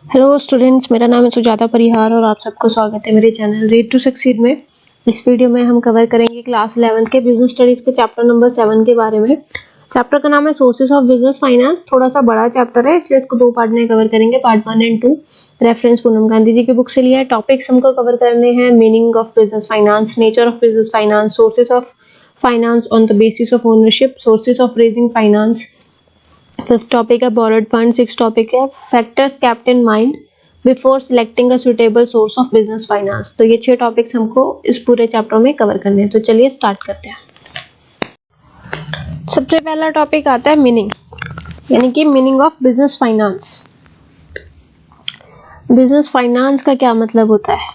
Hello students, मेरा नाम है सुजाता परिहार और आप सबको स्वागत है मेरे चैनल रीड टू सक्सीड में। इस वीडियो में हम कवर करेंगे क्लास 11 के बिजनेस स्टडीज के चैप्टर नंबर 7 के बारे में। चैप्टर का नाम है सोर्सेस ऑफ बिजनेस फाइनेंस। थोड़ा सा बड़ा चैप्टर है, इसलिए इसको दो पार्ट में कवर करेंगे, part 1 and 2। Reference Poonam Gandhi ji की बुक से लिया है। टॉपिक्स हमको कवर करने हैं: meaning of business finance, nature of business finance, sources of finance on the basis of ownership, sources of raising finance. 5th topic है बोरोड फंड। 6th टॉपिक है factors kept in mind before selecting a suitable source of business finance. तो ये 6 topics हमको इस पूरे chapter में cover करने हैं। तो चलिए स्टार्ट करते हैं। सबसे पहला टॉपिक आता है मीनिंग, यानी कि meaning of business finance. Business finance का क्या मतलब होता है?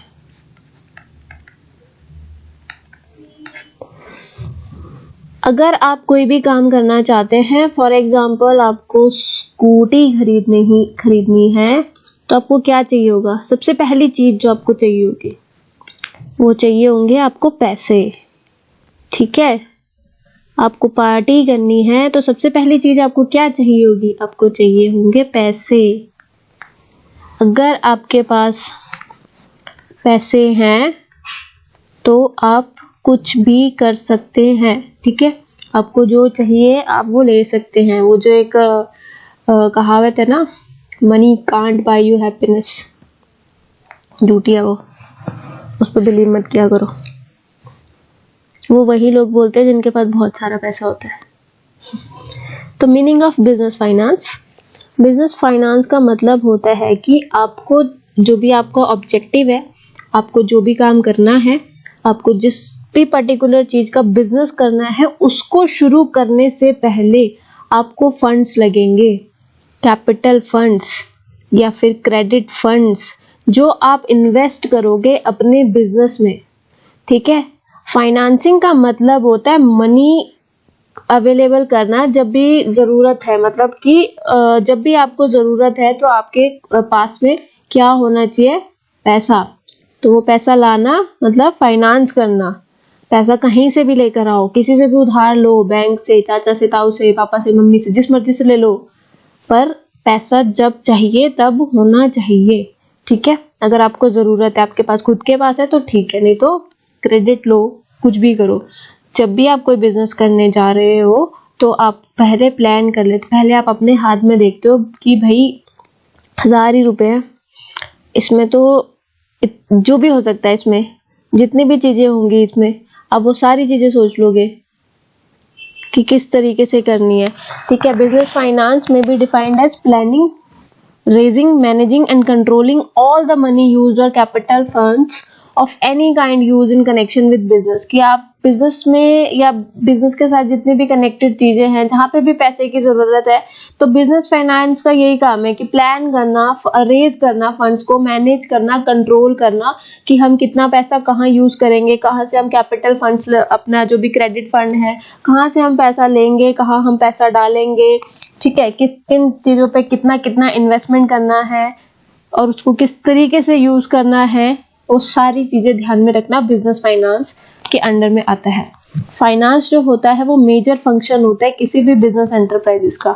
अगर आप कोई भी काम करना चाहते हैं, फॉर एग्जाम्पल आपको स्कूटी खरीदनी है, तो आपको क्या चाहिए होगा? सबसे पहली चीज जो आपको चाहिए होगी वो चाहिए होंगे आपको पैसे। ठीक है, आपको पार्टी करनी है तो सबसे पहली चीज आपको क्या चाहिए होगी? आपको चाहिए होंगे पैसे। अगर आपके पास पैसे हैं तो आप कुछ भी कर सकते हैं। ठीक है, आपको जो चाहिए आप वो ले सकते हैं। वो जो एक कहावत है ना, money can't buy you happiness, झूठी है वो, उस पर बिलीव मत किया करो। वो वही लोग बोलते हैं जिनके पास बहुत सारा पैसा होता है। तो meaning of business finance, business finance का मतलब होता है कि आपको जो भी आपका ऑब्जेक्टिव है, आपको जो भी काम करना है, आपको जिस भी पर्टिकुलर चीज का बिजनेस करना है, उसको शुरू करने से पहले आपको फंड्स लगेंगे, कैपिटल फंड्स या फिर क्रेडिट फंड्स, जो आप इन्वेस्ट करोगे अपने बिजनेस में। ठीक है, फाइनेंसिंग का मतलब होता है मनी अवेलेबल करना जब भी जरूरत है। मतलब कि जब भी आपको जरूरत है तो आपके पास में क्या होना चाहिए? पैसा। तो वो पैसा लाना मतलब फाइनेंस करना। पैसा कहीं से भी लेकर आओ, किसी से भी उधार लो, बैंक से, चाचा से, ताऊ से, पापा से, मम्मी से, जिस मर्जी से ले लो, पर पैसा जब चाहिए तब होना चाहिए। ठीक है, अगर आपको जरूरत है, आपके पास खुद के पास है तो ठीक है, नहीं तो क्रेडिट लो, कुछ भी करो। जब भी आप कोई बिजनेस करने जा रहे हो तो आप पहले प्लान कर लेते। पहले आप अपने हाथ में देखते हो कि भाई 1000 ही रुपए है, इसमें तो जो भी हो सकता है, इसमें जितनी भी चीजें होंगी, इसमें आप वो सारी चीजें सोच लोगे कि किस तरीके से करनी है। ठीक है, business finance may be defined as planning, raising, managing and controlling all the money used or capital funds of any kind use in connection with business. कि आप बिजनेस में या बिजनेस के साथ जितनी भी कनेक्टेड चीजें हैं, जहां पे भी पैसे की जरूरत है, तो बिजनेस फाइनेंस का यही काम है कि प्लान करना, रेज करना, फंड्स को मैनेज करना, कंट्रोल करना कि हम कितना पैसा कहाँ यूज करेंगे, कहाँ से हम कैपिटल फंड्स, अपना जो भी क्रेडिट फंड है, कहाँ से हम पैसा लेंगे, कहाँ हम पैसा डालेंगे। ठीक है, किन चीजों पे कितना कितना इन्वेस्टमेंट करना है और उसको किस तरीके से यूज करना है, वो सारी चीजें ध्यान में रखना बिजनेस फाइनेंस के अंडर में आता है। फाइनेंस जो होता है वो मेजर फंक्शन होता है किसी भी बिजनेस एंटरप्राइजेस का।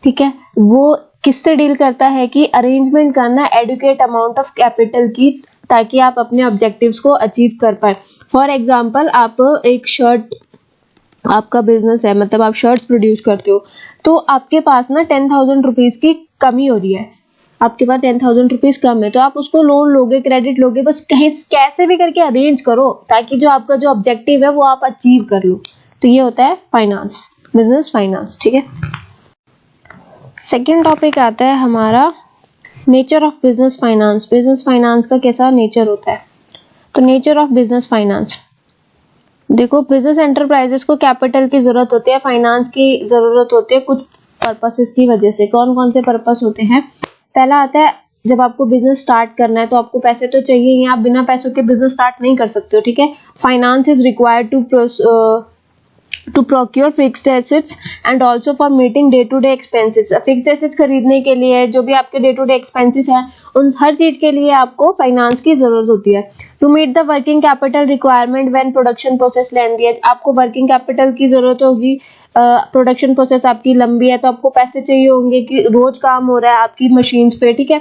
ठीक है, वो किससे डील करता है कि अरेंजमेंट करना एडुकेट अमाउंट ऑफ कैपिटल की, ताकि आप अपने ऑब्जेक्टिव्स को अचीव कर पाए। फॉर एग्जांपल, आप एक शर्ट, आपका बिजनेस है, मतलब आप शर्ट्स प्रोड्यूस करते हो, तो आपके पास ना 10,000 रुपीज की कमी हो रही है, आपके पास 10,000 रुपीज कम है, तो आप उसको लोन लोगे, क्रेडिट लोगे, बस कहीं कैसे भी करके अरेंज करो ताकि जो आपका जो ऑब्जेक्टिव है वो आप अचीव कर लो। तो ये होता है फाइनेंस, बिजनेस फाइनेंस। ठीक है, सेकेंड टॉपिक आता है हमारा nature of business finance. Business finance का कैसा नेचर होता है? तो नेचर ऑफ बिजनेस फाइनेंस, देखो, बिजनेस एंटरप्राइजेस को कैपिटल की जरूरत होती है, फाइनेंस की जरूरत होती है कुछ पर्पसेस की वजह से। कौन कौन से पर्पस होते हैं? पहला आता है, जब आपको बिजनेस स्टार्ट करना है तो आपको पैसे तो चाहिए ही, आप बिना पैसों के बिजनेस स्टार्ट नहीं कर सकते हो। ठीक है, finance is required to procure fixed assets and also for meeting day to day expenses. Fixed assets खरीदने के लिए, जो भी आपके डे टू डे एक्सपेंसेस हैं, उन हर चीज के लिए आपको फाइनेंस की जरूरत होती है। To meet the working capital requirement when production process lengthy है, आपको वर्किंग कैपिटल की जरूरत होगी, प्रोडक्शन प्रोसेस आपकी लंबी है तो आपको पैसे चाहिए होंगे कि रोज काम हो रहा है आपकी मशीन्स पे। ठीक है,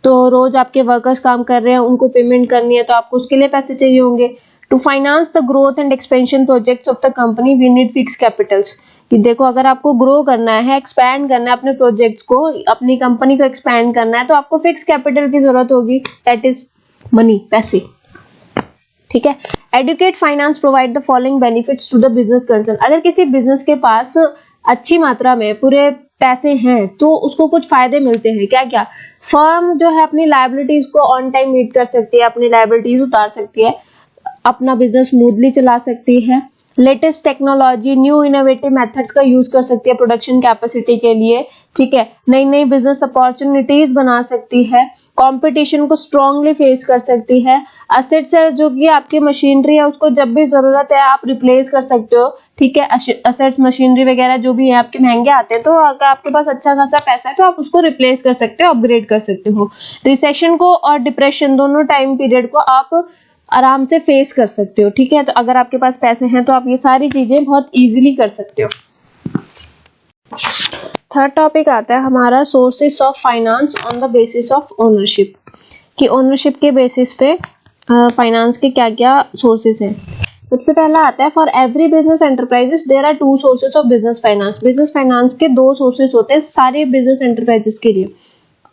तो रोज आपके वर्कर्स काम कर रहे हैं, उनको पेमेंट करनी है, तो आपको उसके लिए पैसे चाहिए होंगे। To finance the growth and expansion projects of the company we need fix capitals, कि देखो अगर आपको ग्रो करना है, एक्सपैंड करना है अपने प्रोजेक्ट्स को, अपनी कंपनी को एक्सपैंड करना है, तो आपको फिक्स कैपिटल की जरूरत होगी, दैट इज मनी, पैसे। ठीक है। Adequate finance provide the following benefits to the business concern, अगर किसी बिजनेस के पास अच्छी मात्रा में पूरे पैसे हैं तो उसको कुछ फायदे मिलते हैं। क्या क्या? फर्म जो है अपनी लायबिलिटीज को ऑन टाइम मीट कर सकती है, अपनी लायबिलिटीज उतार सकती है, अपना बिजनेस स्मूथली चला सकती है, latest technology, new innovative methods का यूज कर सकती है प्रोडक्शन कैपेसिटी के लिए। ठीक है। नई नई बिजनेस अपॉर्चुनिटीज बना सकती है, कंपटीशन को स्ट्रांगली फेस कर सकती है। असेट्स है जो कि आपकी मशीनरी है, उसको जब भी जरूरत है आप रिप्लेस कर सकते हो। ठीक है। असेट्स, मशीनरी वगैरह जो भी है आपके महंगे आते हैं, तो अगर आपके पास अच्छा खासा पैसा है तो आप उसको रिप्लेस कर सकते हो, अपग्रेड कर सकते हो। रिसेशन को और डिप्रेशन दोनों टाइम पीरियड को आप आराम से फेस कर सकते हो। ठीक है। तो अगर आपके पास पैसे हैं तो आप ये सारी चीजें बहुत इजीली कर सकते हो। थर्ड टॉपिक आता है हमारा sources of finance on the basis of ownership, कि ओनरशिप के बेसिस पे फाइनेंस के क्या क्या सोर्सेस हैं। सबसे पहला आता है for every business enterprises there are two sources of business finance. Business finance के दो सोर्सेस होते हैं सारे बिजनेस एंटरप्राइजेस के लिए।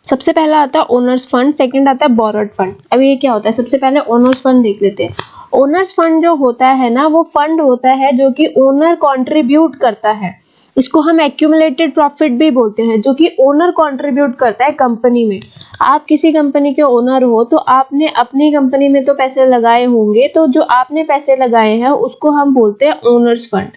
सबसे पहला आता है ओनर्स फंड, सेकंड आता है बोरोड फंड। अब ये क्या होता है? सबसे पहले ओनर्स फंड देख लेते हैं। ओनर्स फंड जो होता है ना, वो फंड होता है जो कि ओनर कंट्रीब्यूट करता है, इसको हम एक्यूमुलेटेड प्रॉफिट भी बोलते हैं, जो कि ओनर कंट्रीब्यूट करता है कंपनी में। आप किसी कंपनी के ओनर हो तो आपने अपनी कंपनी में तो पैसे लगाए होंगे, तो जो आपने पैसे लगाए हैं उसको हम बोलते हैं ओनर्स फंड।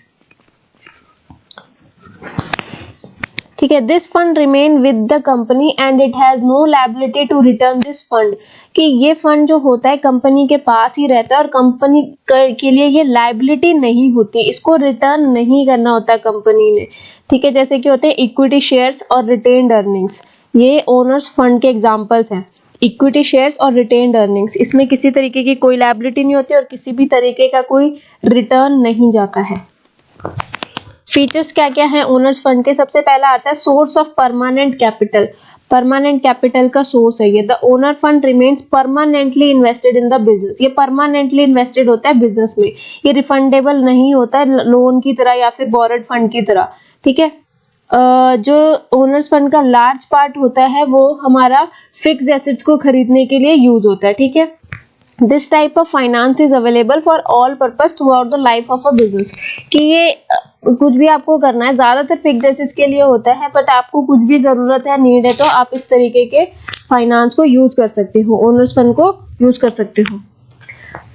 ठीक है। This fund remain with the company and it has no liability to return this fund, कि ये फंड जो होता है कंपनी के पास ही रहता है और कंपनी के लिए ये लायबिलिटी नहीं होती, इसको रिटर्न नहीं करना होता कंपनी ने। ठीक है। जैसे कि होते हैं इक्विटी शेयर्स और रिटेन्ड अर्निंग्स, ये ओनर्स फंड के एग्जांपल्स हैं। इक्विटी शेयर्स और रिटेन्ड अर्निंग्स, इसमें किसी तरीके की कोई लायबिलिटी नहीं होती और किसी भी तरीके का कोई रिटर्न नहीं जाता है। फीचर्स क्या क्या है ओनर्स फंड के? सबसे पहला आता है source of permanent capital. Permanent capital का सोर्स है ये। The owner fund remains permanently invested in the business, ये परमानेंटली इन्वेस्टेड होता है बिजनेस में, ये रिफंडेबल नहीं होता है लोन की तरह या फिर बोरोड फंड की तरह। ठीक है। जो ओनर्स फंड का लार्ज पार्ट होता है वो हमारा फिक्स्ड एसेट्स को खरीदने के लिए यूज होता है। ठीक है। This type of finance is available for all purpose through out the life of a business, कि ये कुछ भी आपको करना है, ज्यादातर फिक्स्ड एसेट्स के लिए होता है, बट आपको कुछ भी जरूरत है, नीड है, तो आप इस तरीके के फाइनेंस को यूज कर सकते हो, ओनर्स फंड को यूज कर सकते हो।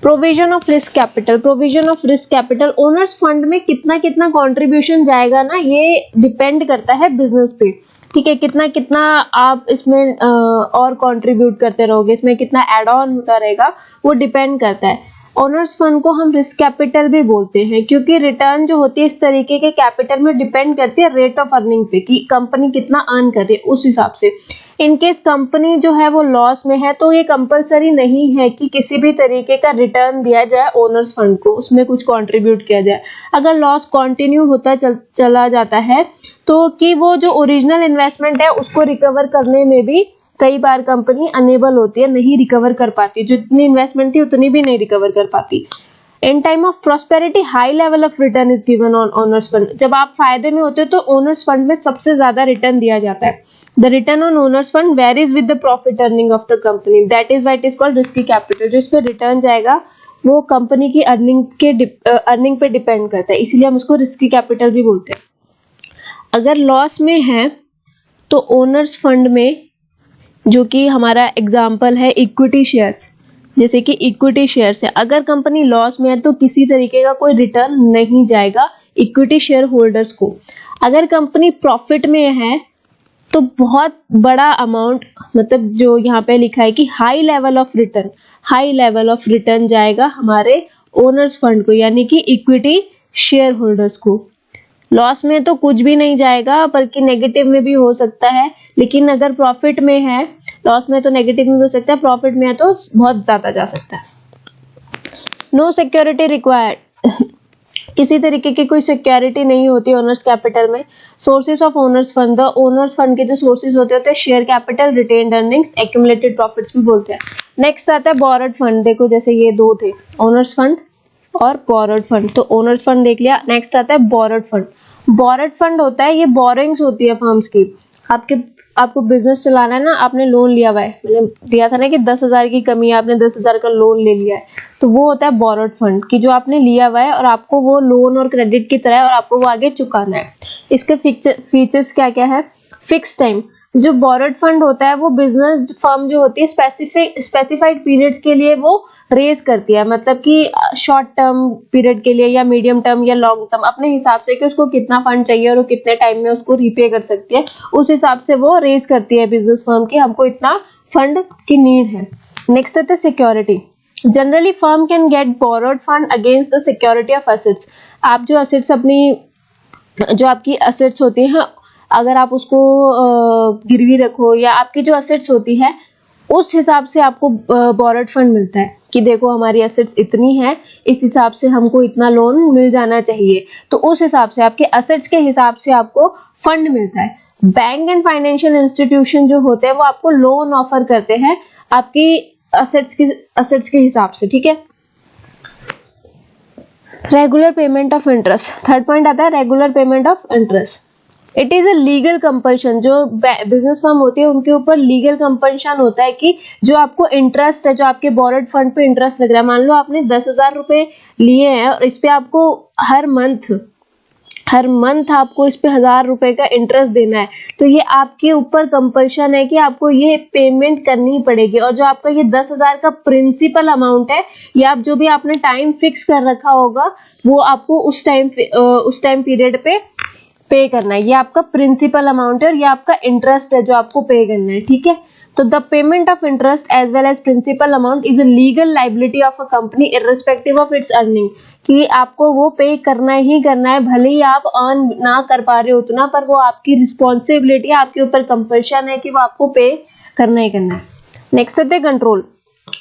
Provision of risk capital. Provision of risk capital, owner's fund में कितना कितना कंट्रीब्यूशन जाएगा ना, ये डिपेंड करता है बिजनेस पे। ठीक है। कितना कितना आप इसमें और कंट्रीब्यूट करते रहोगे, इसमें कितना एड ऑन होता रहेगा, वो डिपेंड करता है। ओनर्स फंड को हम रिस्क कैपिटल भी बोलते हैं, क्योंकि रिटर्न जो होती है इस तरीके के कैपिटल में डिपेंड करती है रेट ऑफ अर्निंग पे, कि कंपनी कितना अर्न कर रही है उस हिसाब से। इनकेस कंपनी जो है वो लॉस में है तो ये कंपलसरी नहीं है कि किसी भी तरीके का रिटर्न दिया जाए ओनर्स फंड को, उसमें कुछ कंट्रीब्यूट किया जाए। अगर लॉस कंटिन्यू होता चला जाता है तो कि वो जो ओरिजिनल इन्वेस्टमेंट है उसको रिकवर करने में भी कई बार कंपनी अनेबल होती है, नहीं रिकवर कर पाती, जितनी इन्वेस्टमेंट थी उतनी भी नहीं रिकवर कर पाती। In time of prosperity high level of return is given on owner's fund. जब आप फायदे में होते हो तो ओनर्स फंड में सबसे ज्यादा रिटर्न दिया जाता है। The return on owner's fund varies with the profit earning of the company, that is why it is called risky capital. जो इसमें रिटर्न जाएगा वो कंपनी की अर्निंग पे डिपेंड करता है, इसीलिए हम उसको रिस्की कैपिटल भी बोलते हैं। अगर लॉस में है तो ओनर्स फंड में, जो कि हमारा एग्जाम्पल है इक्विटी शेयर्स, जैसे कि इक्विटी शेयर्स है, अगर कंपनी लॉस में है तो किसी तरीके का कोई रिटर्न नहीं जाएगा इक्विटी शेयर होल्डर्स को। अगर कंपनी प्रॉफिट में है तो बहुत बड़ा अमाउंट, मतलब जो यहाँ पे लिखा है कि हाई लेवल ऑफ रिटर्न जाएगा हमारे ओनर्स फंड को, यानी कि इक्विटी शेयर होल्डर्स को। लॉस में तो कुछ भी नहीं जाएगा, बल्कि नेगेटिव में भी हो सकता है, लेकिन अगर प्रॉफिट में है, लॉस में तो नेगेटिव में भी हो सकता है, प्रॉफिट में है तो बहुत ज्यादा जा सकता है। No security required. किसी तरीके की कोई सिक्योरिटी नहीं होती ओनर्स कैपिटल में। Sources of owners fund, the owners fund के जो सोर्सेस होते हैं share capital, retained earnings, accumulated profits भी बोलते हैं। नेक्स्ट आता है बोरोड फंड। देखो जैसे ये दो थे, ओनर्स फंड और बोरोड फंड, तो ओनर्स फंड देख लिया। नेक्स्ट आता है बोरोड फंड। बोरोड फंड होता है, ये बोरिंग्स होती है फर्म्स की। आपको बिजनेस चलाना है ना, आपने लोन लिया हुआ है, मैंने दिया था ना कि 10,000 की कमी है, आपने 10,000 का लोन ले लिया है, तो वो होता है बोरोड फंड कि जो आपने लिया हुआ है और आपको वो लोन और क्रेडिट की तरह है और आपको वो आगे चुकाना है। इसके फीचर्स क्या क्या है? Fix time. जो बोरोड फंड होता है वो बिजनेस फर्म जो होती है स्पेसिफाइड पीरियड्स के लिए वो रेज करती है, मतलब कि शॉर्ट टर्म पीरियड के लिए या मीडियम टर्म या लॉन्ग टर्म, अपने हिसाब से कि उसको कितना फंड चाहिए और वो कितने टाइम में उसको रीपे कर सकती है, उस हिसाब से वो रेज करती है बिजनेस फर्म की हमको इतना फंड की नीड है। नेक्स्ट है security. Generally firm can get borrowed fund against the security of assets. आप जो एसेट्स अपनी, जो आपकी एसेट्स होती हैं, अगर आप उसको गिरवी रखो या आपकी जो एसेट्स होती है उस हिसाब से आपको बोरोड फंड मिलता है कि देखो हमारी एसेट्स इतनी है, इस हिसाब से हमको इतना लोन मिल जाना चाहिए, तो उस हिसाब से आपके एसेट्स के हिसाब से आपको फंड मिलता है। बैंक एंड फाइनेंशियल इंस्टीट्यूशन जो होते हैं वो आपको लोन ऑफर करते हैं आपकी एसेट्स के हिसाब से, ठीक है। Regular payment of interest, third point आता है regular payment of interest. It is a legal compulsion. जो बिजनेस फर्म होती है उनके ऊपर लीगल कंपल्शन होता है कि जो आपको इंटरेस्ट है, जो आपके बोरोड फंड पे इंटरेस्ट लग रहा है, मान लो आपने 10,000 रुपए लिए हैं और इस पे आपको हर मंथ आपको इस पे 1,000 रुपए का इंटरेस्ट देना है, तो ये आपके ऊपर कंपल्शन है कि आपको ये पेमेंट करनी पड़ेगी। और जो आपका ये 10,000 का प्रिंसिपल अमाउंट है, या आप जो भी आपने टाइम फिक्स कर रखा होगा वो आपको उस टाइम पीरियड पे करना है। ये आपका प्रिंसिपल अमाउंट है और ये आपका इंटरेस्ट है जो आपको पे करना है, ठीक है। तो the payment of interest as well as principal amount is a legal liability of a company irrespective of its earning, कि आपको वो पे करना ही करना है, भले ही आप अर्न ना कर पा रहे हो उतना, पर वो आपकी रिस्पॉन्सिबिलिटी है, आपके ऊपर कंपल्शन है कि वो आपको पे करना ही करना है। नेक्स्ट है control.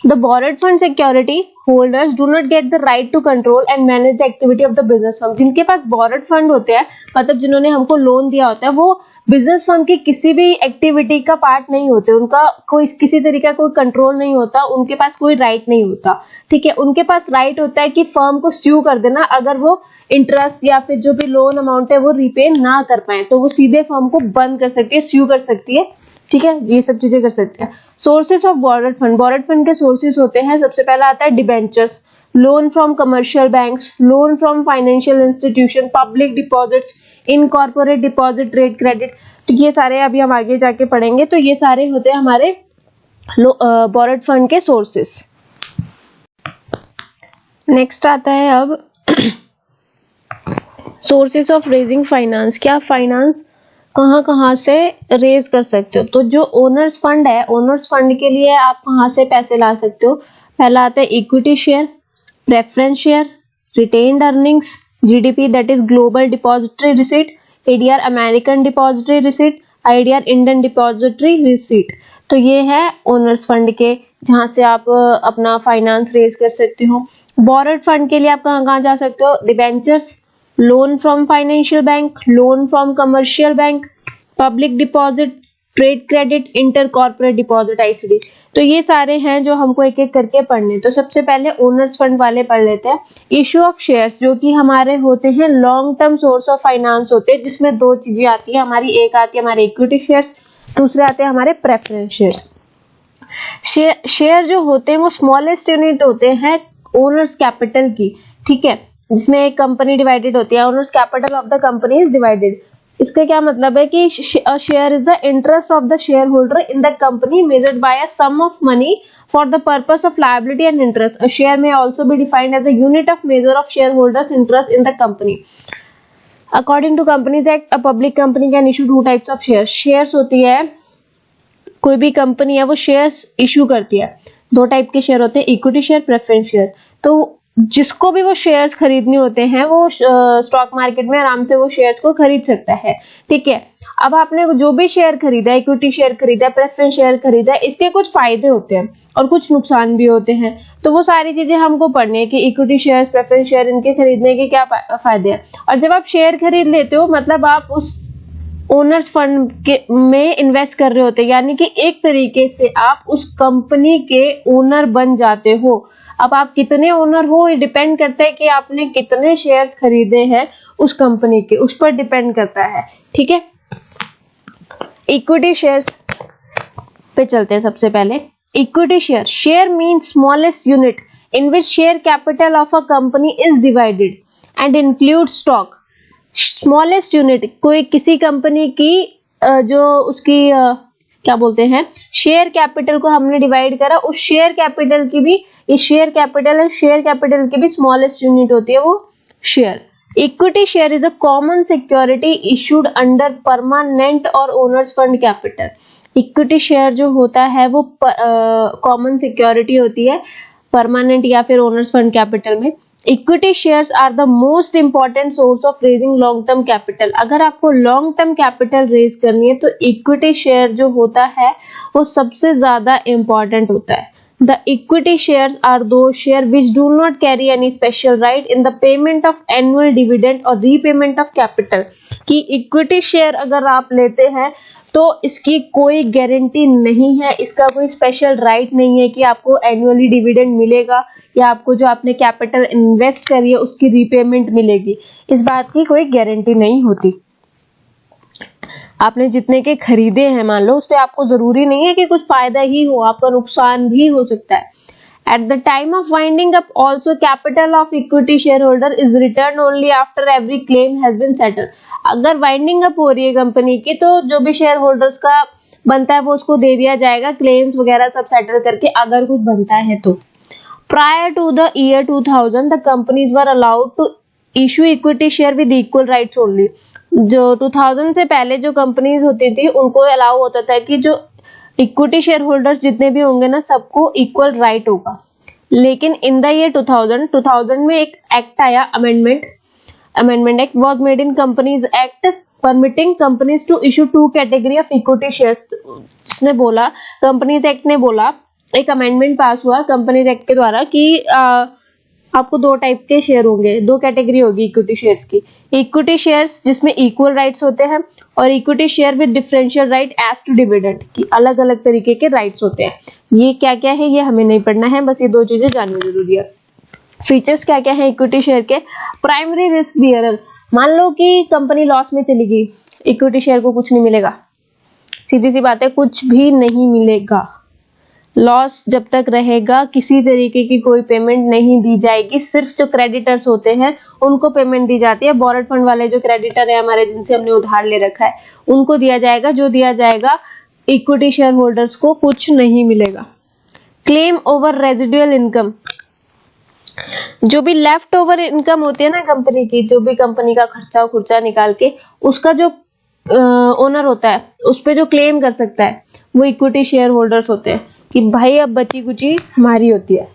The borrowed fund security holders do not get the right to control and manage the activity of the business firm। जिनके पास borrowed fund होते हैं, मतलब जिन्होंने हमको लोन दिया होता है, वो बिजनेस फर्म की किसी भी एक्टिविटी का पार्ट नहीं होते, उनका कोई किसी तरीके का कोई कंट्रोल नहीं होता, उनके पास कोई राइट नहीं होता, ठीक है। उनके पास राइट होता है कि फर्म को स्यू कर देना, अगर वो इंटरेस्ट या फिर जो भी लोन अमाउंट है वो रीपे ना कर पाए तो वो सीधे फर्म को बंद कर सकती है, स्यू कर सकती है, ठीक है, ये सब चीजें कर सकते हैं। Sources of borrowed fund. Borrowed fund के सोर्सेस होते हैं, सबसे पहला आता है debentures, loan from commercial banks, loan from financial institution, public deposits, incorporate deposit, trade credit. तो ये सारे अभी हम आगे जाके पढ़ेंगे, तो ये सारे होते हैं हमारे बोरोड फंड के सोर्सेस। नेक्स्ट आता है अब सोर्सेस ऑफ रेजिंग फाइनेंस। क्या फाइनेंस कहाँ से रेज कर सकते हो? तो जो ओनर्स फंड है, ओनर्स फंड के लिए आप कहाँ से पैसे ला सकते हो? पहला आता है equity share, preference share, retained earnings, GDP that is global depository receipt, ADR American depository receipt, IDR Indian depository receipt. तो ये है ओनर्स फंड के, जहाँ से आप अपना फाइनेंस रेज कर सकते हो। बोरोड फंड के लिए आप कहाँ जा सकते हो? Debentures, loan from financial bank, loan from commercial bank, public deposit, trade credit, inter corporate deposit, ICD. तो ये सारे हैं जो हमको एक एक करके पढ़ने। तो सबसे पहले ओनर्स फंड वाले पढ़ लेते हैं। इश्यू ऑफ शेयर्स, जो कि हमारे होते हैं long term source of finance होते हैं, जिसमें दो चीजें आती है हमारी, एक आती है हमारे इक्विटी शेयर्स, दूसरे आते हैं हमारे प्रेफरेंस शेयर्स। शेयर जो होते हैं वो स्मॉलेस्ट यूनिट होते हैं ओनर्स कैपिटल की, ठीक है, जिसमें एक कंपनी डिवाइडेड होती है, owners capital of the company is divided. इसका क्या मतलब है कि share is the interest of the shareholder in the company measured by a sum of money for the purpose of liability and interest. A share may also be defined as the unit of measure of shareholders interest in the company. According to companies act, a public company can issue two types of share. Shares होती है, कोई भी company है वो shares issue करती है, दो type के शेयर होते हैं, इक्विटी शेयर, प्रेफरेंस शेयर। तो जिसको भी वो शेयर्स खरीदने होते हैं वो स्टॉक मार्केट में आराम से वो शेयर्स को खरीद सकता है। ठीक है, अब आपने जो भी शेयर खरीदा, इक्विटी शेयर खरीदा, प्रेफरेंस शेयर खरीदा, इसके कुछ फायदे होते हैं और कुछ नुकसान भी होते हैं। तो वो सारी चीजें हमको पढ़नी है कि इक्विटी शेयर्स, प्रेफरेंस शेयर, इनके खरीदने के क्या फायदे हैं। और जब आप शेयर खरीद लेते हो मतलब आप उस ओनर्स फंड के में इन्वेस्ट कर रहे होते हैं, यानी कि एक तरीके से आप उस कंपनी के ओनर बन जाते हो। अब आप कितने ओनर हो ये डिपेंड करता है कि आपने कितने शेयर्स खरीदे हैं उस कंपनी के, उस पर डिपेंड करता है। ठीक है, इक्विटी शेयर्स पे चलते हैं। सबसे पहले equity share, share means smallest unit in which share capital of a company is divided and include stock. Smallest unit, कोई किसी कंपनी की जो उसकी क्या बोलते हैं शेयर कैपिटल को हमने डिवाइड करा, उस शेयर कैपिटल की भी, ये शेयर कैपिटल है, शेयर कैपिटल की भी स्मॉलेस्ट यूनिट होती है वो share. Equity share is a common security issued under permanent or owners fund capital. Equity share जो होता है वो कॉमन सिक्योरिटी होती है परमानेंट या फिर ओनर्स फंड कैपिटल में। Equity shares are the most important source of raising long term capital. अगर आपको लॉन्ग टर्म कैपिटल रेज करनी है तो इक्विटी शेयर जो होता है वो सबसे ज्यादा इंपॉर्टेंट होता है। The equity shares are those shares which do not carry any special right in the payment of annual dividend or repayment of capital। कि इक्विटी शेयर अगर आप लेते हैं तो इसकी कोई गारंटी नहीं है, इसका कोई स्पेशल राइट नहीं है कि आपको एनुअली डिविडेंड मिलेगा या आपको जो आपने कैपिटल इन्वेस्ट करी है उसकी रीपेमेंट मिलेगी। इस बात की कोई गारंटी नहीं होती। आपने जितने के खरीदे हैं मान लो, उस पे आपको जरूरी नहीं है कि कुछ फायदा ही हो, आपका नुकसान भी हो सकता है। At the time of winding up also capital of equity share holder is return only after every claim has been settled. अगर वाइंडिंग अप हो रही है कंपनी की तो जो भी शेयर होल्डर्स का बनता है वो उसको दे दिया जाएगा, क्लेम्स वगैरह सब सेटल करके, अगर कुछ बनता है तो। Prior to the year 2000 the companies were allowed to issue equity share with equal rights only. जो 2000 से पहले जो कंपनीज होती थी उनको अलाउ होता था कि जो इक्विटी शेयर होल्डर्स जितने भी होंगे ना सबको इक्वल राइट होगा। लेकिन इन द ईयर 2000 में एक एक्ट आया, amendment act was made in companies act permitting companies to issue two category of equity shares. इसने बोला, कंपनीज एक्ट ने बोला, एक अमेंडमेंट पास हुआ कंपनीज एक्ट के द्वारा कि आपको दो टाइप के शेयर होंगे, दो कैटेगरी होगी इक्विटी शेयर्स की। इक्विटी शेयर्स जिसमें इक्वल राइट्स होते हैं और equity share with differential right as to dividend की अलग अलग तरीके के राइट्स होते हैं। ये क्या क्या है ये हमें नहीं पढ़ना है, बस ये दो चीजें जाननी जरूरी है। फीचर्स क्या क्या है इक्विटी शेयर के। प्राइमरी रिस्क बियरर, मान लो कि कंपनी लॉस में चली गई, इक्विटी शेयर को कुछ नहीं मिलेगा, सीधी सी बात है कुछ भी नहीं मिलेगा। लॉस जब तक रहेगा किसी तरीके की कोई पेमेंट नहीं दी जाएगी, सिर्फ जो क्रेडिटर्स होते हैं उनको पेमेंट दी जाती है। बोरोड फंड वाले जो क्रेडिटर है हमारे, जिनसे हमने उधार ले रखा है, उनको दिया जाएगा, जो दिया जाएगा इक्विटी शेयर होल्डर्स को कुछ नहीं मिलेगा। क्लेम ओवर रेजिडुअल इनकम, जो भी लेफ्ट ओवर इनकम होती है ना कंपनी की, जो भी कंपनी का खर्चा खुर्चा निकाल के उसका जो ओनर होता है उस पे जो क्लेम कर सकता है वो इक्विटी शेयर होल्डर्स होते हैं कि भाई अब बची कुची हमारी होती है।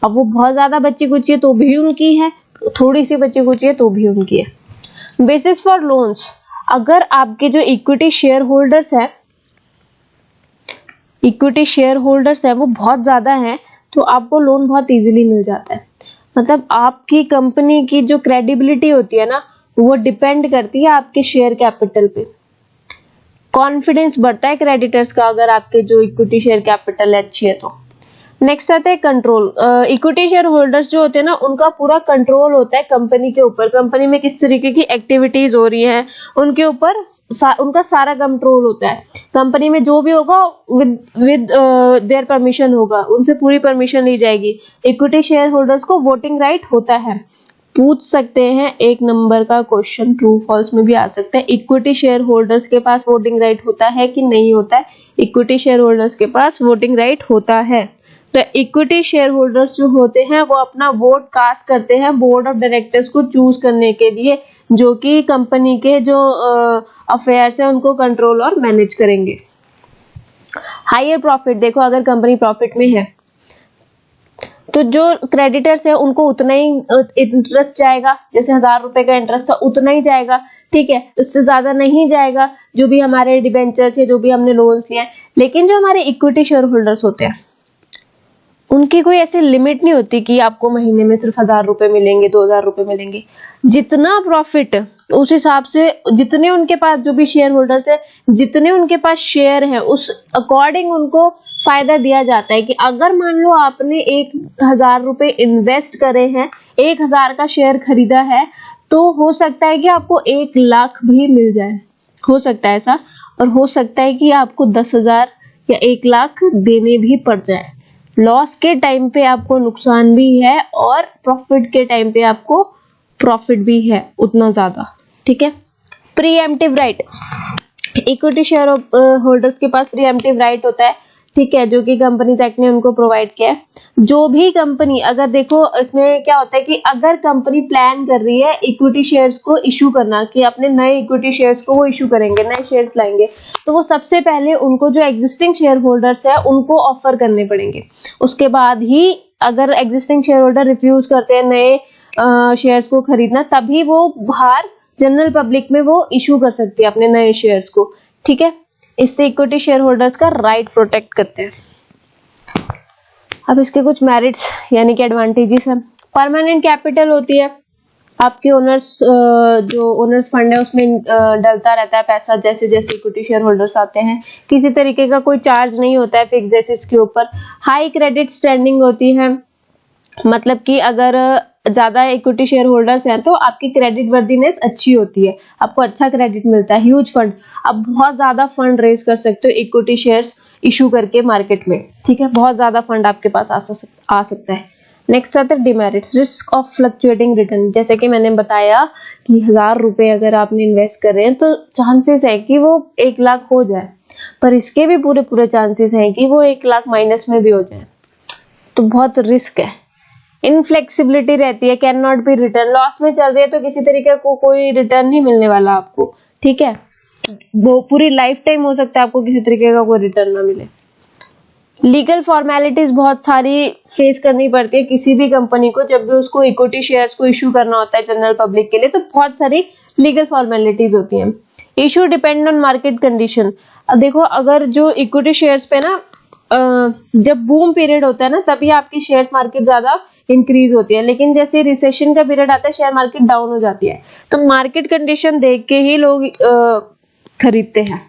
अब वो बहुत ज्यादा बची कुची है तो भी उनकी है, थोड़ी सी बची कुची है तो भी उनकी है। बेसिस फॉर लोन्स, अगर आपके जो इक्विटी शेयर होल्डर्स है वो बहुत ज्यादा है तो आपको लोन बहुत इजीली मिल जाता है। मतलब आपकी कंपनी की जो क्रेडिबिलिटी होती है ना वो डिपेंड करती है आपके शेयर कैपिटल पे। कॉन्फिडेंस बढ़ता है क्रेडिटर्स का अगर आपके जो इक्विटी शेयर कैपिटल अच्छी है तो। नेक्स्ट आता है कंट्रोल। इक्विटी शेयर होल्डर्स जो होते हैं ना उनका पूरा कंट्रोल होता है कंपनी के ऊपर, कंपनी में किस तरीके की एक्टिविटीज हो रही हैं उनके ऊपर उनका सारा कंट्रोल होता है। कंपनी में जो भी होगा विद देयर परमिशन होगा, उनसे पूरी परमिशन ली जाएगी। इक्विटी शेयर होल्डर्स को वोटिंग राइट होता है। पूछ सकते हैं एक नंबर का क्वेश्चन, ट्रू फॉल्स में भी आ सकता है, इक्विटी शेयर होल्डर्स के पास वोटिंग राइट होता है कि नहीं होता है। इक्विटी शेयर होल्डर्स के पास वोटिंग राइट होता है। तो इक्विटी शेयर होल्डर्स जो होते हैं वो अपना वोट कास्ट करते हैं बोर्ड ऑफ डायरेक्टर्स को चूज करने के लिए, जो कि कंपनी के जो अफेयर्स है उनको कंट्रोल और मैनेज करेंगे। हायर प्रॉफिट, देखो अगर कंपनी प्रॉफिट में है तो जो क्रेडिटर्स है उनको उतना ही इंटरेस्ट जाएगा, जैसे 1000 रुपए का इंटरेस्ट था उतना ही जाएगा, ठीक है, उससे ज्यादा नहीं जाएगा, जो भी हमारे डिबेंचर है, जो भी हमने लोन्स लिए हैं। लेकिन जो हमारे इक्विटी शेयर होल्डर्स होते हैं उनकी कोई ऐसी लिमिट नहीं होती कि आपको महीने में सिर्फ 1000 रुपए मिलेंगे, 2000 रुपए मिलेंगे। जितना प्रॉफिट उस हिसाब से, जितने उनके पास जो भी शेयर होल्डर्स है, जितने उनके पास शेयर है उस अकॉर्डिंग उनको फायदा दिया जाता है। कि अगर मान लो आपने 1000 रुपए इन्वेस्ट करे हैं, 1000 का शेयर खरीदा है, तो हो सकता है कि आपको 1 लाख भी मिल जाए, हो सकता है ऐसा, और हो सकता है कि आपको 10,000 या 1 लाख देने भी पड़ जाए। लॉस के टाइम पे आपको नुकसान भी है और प्रॉफिट के टाइम पे आपको प्रॉफिट भी है उतना ज्यादा, ठीक है। Pre-emptive right, equity share holders के पास प्रीएम्प्टिव राइट होता है, ठीक है, जो कि कंपनीज एक्ट ने उनको प्रोवाइड किया है। जो भी कंपनी, अगर देखो इसमें क्या होता है कि अगर कंपनी प्लान कर रही है इक्विटी शेयर्स को इशू करना, कि अपने नए इक्विटी शेयर्स को वो इशू करेंगे, नए शेयर्स लाएंगे, तो वो सबसे पहले उनको जो एग्जिस्टिंग शेयर होल्डर्स है उनको ऑफर करने पड़ेंगे। उसके बाद ही अगर एग्जिस्टिंग शेयर होल्डर रिफ्यूज करते हैं नए शेयर्स को खरीदना, तभी वो बाहर जनरल पब्लिक में वो इशू कर सकती है अपने नए शेयर्स को, ठीक है। इससे इक्विटी शेयर होल्डर्स का राइट प्रोटेक्ट करते हैं। अब इसके कुछ मेरिट्स यानी कि एडवांटेजेस हैं। परमानेंट कैपिटल होती है, आपके ओनर्स, जो ओनर्स फंड है उसमें डलता रहता है पैसा जैसे जैसे इक्विटी शेयर होल्डर्स आते हैं। किसी तरीके का कोई चार्ज नहीं होता है फिक्स बेसिस के ऊपर। हाई क्रेडिट स्टैंडिंग होती है, मतलब कि अगर ज्यादा इक्विटी शेयर होल्डर्स हैं तो आपकी क्रेडिट वर्दीनेस अच्छी होती है, आपको अच्छा क्रेडिट मिलता है। ह्यूज फंड, आप बहुत ज्यादा फंड रेज कर सकते हो इक्विटी शेयर्स इशू करके मार्केट में, ठीक है, बहुत ज्यादा फंड आपके पास आ सकता है। नेक्स्ट आता है demerits, risk of fluctuating return. जैसे कि मैंने बताया कि 1000 रुपए अगर आपने इन्वेस्ट कर रहे हैं तो चांसेस है कि वो 1 लाख हो जाए, पर इसके भी पूरे चांसेस हैं कि वो 1 लाख माइनस में भी हो जाए, तो बहुत रिस्क है। इनफ्लेक्सिबिलिटी रहती है, can not be return, loss में चल रही है तो किसी तरीके को कोई रिटर्न नहीं मिलने वाला आपको, ठीक है, वो पूरी लाइफ टाइम हो सकता है आपको किसी तरीके का कोई रिटर्न ना मिले। लीगल फॉर्मेलिटीज बहुत सारी फेस करनी पड़ती है किसी भी कंपनी को जब भी उसको इक्विटी शेयर्स को इशू करना होता है जनरल पब्लिक के लिए, तो बहुत सारी लीगल फॉर्मेलिटीज होती हैं। Issue depend on market condition. देखो अगर जो इक्विटी शेयर्स पे ना जब बूम पीरियड होता है ना तभी आपकी शेयर्स मार्केट ज्यादा इंक्रीज होती है, लेकिन जैसे रिसेशन का पीरियड आता है शेयर मार्केट डाउन हो जाती है। तो मार्केट कंडीशन देख के ही लोग खरीदते हैं